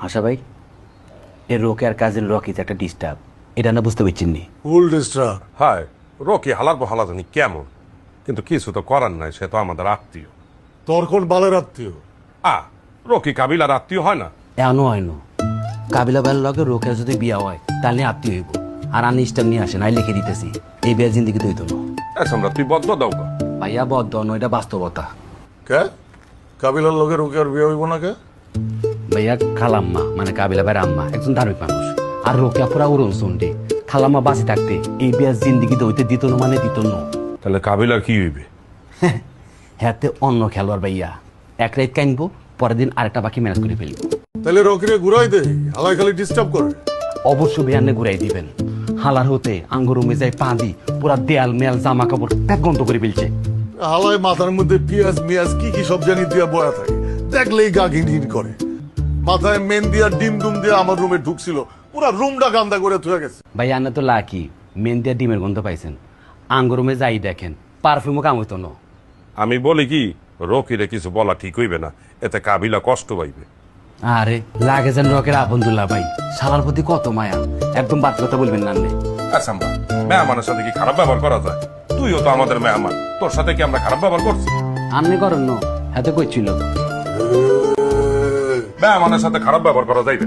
আশা ভাই এর রোকে আর কাজের রকিতে একটা ডিস্টার্ব, এটা না বুঝতে পারছেন নি? ফুল ডিস্টার্ব। হায় রকি হালার পর হালা জানি কেমন, কিন্তু কিছু তো করার নাই, সে তো আমাদের আত্মীয়। তোর কোন বালের আত্মীয়? রকি কাবিলার আত্মীয় হয় না? এমনও হয় না, কাবিলা ভাইয়ের লগে রোকের যদি বিয়া হয় তাহলে আত্মীয় হইব। আর আনি স্টাম নিয়ে আসে নাই লিখে দিতেছি, এই বিয়ের জিন্দিগি তো হইতো না। আমরা তুই বদ্ধ দাও গা। ভাইয়া বদ্ধ নয়, এটা বাস্তবতা। কে কাবিলার লোকের ওকে আর বিয়ে হইব না কে? ভাইয়া খালাম্মা মানে কাবিলা ভাইয়ের আম্মা একজন ধার্মিক মানুষ, আর রোকেয়া পুরা উড়ন চন্ডি। খালাম্মা বাঁচে থাকতে এই বিয়ের জিন্দিগি তো হইতে দিত না, মানে দিত না। তাহলে কাবিলার কি হইবে? হ্যাতে অন্য খেলোয়াড় ভাইয়া, এক রাত কাইনবো, পরের দিন আরেকটা বাকি ম্যানেজ করে ফেলবো। তাহলে রকিরে ঘুরাই দে, হালাই খালি ডিস্টার্ব করে। অবশ্য বিয়ানে ঘুরাই দিবেন। হালার হতে আঙ্গুরুমে যায় পা দি, পুরা দেয়াল মেয়াল জামা কাপড় প্যাক গন্ধ করে ফেলছে। হালাই মাথার মধ্যে পিয়াজ মিয়াজ কি কি সব জানি দিয়া বয়া থাকে, দেখলেই গা ঘিন করে। মাথায় মেহেন্দি আর ডিম ডুম দিয়ে আমার রুমে ঢুকছিল, পুরা রুমটা গান্দা করে থুয়ে গেছে। ভাই আনে তো লাকি মেন দিয়া ডিমের গন্ধ পাইছেন। আঙ্গুরুমে যাই দেখেন পারফিউমও কাম হইতো না। আমি বলি কি, রকিরে কিছু বলা ঠিক হইবে না, এতে কাবিলা কষ্ট পাইবে। আরে লাগে যেন রকের আবন্দুল্লাহ ভাই, শালার প্রতি কত মায়া, একদম বাদ কথা বলবেন না। মেহমানের সাথে কি খারাপ ব্যবহার করা যায়? তুইও তো আমাদের মেহমান, তোর সাথে কি আমরা খারাপ ব্যবহার করছি? আপনি করেন না, হাতে কইছিল মেহমানের সাথে খারাপ ব্যবহার করা যাইবে?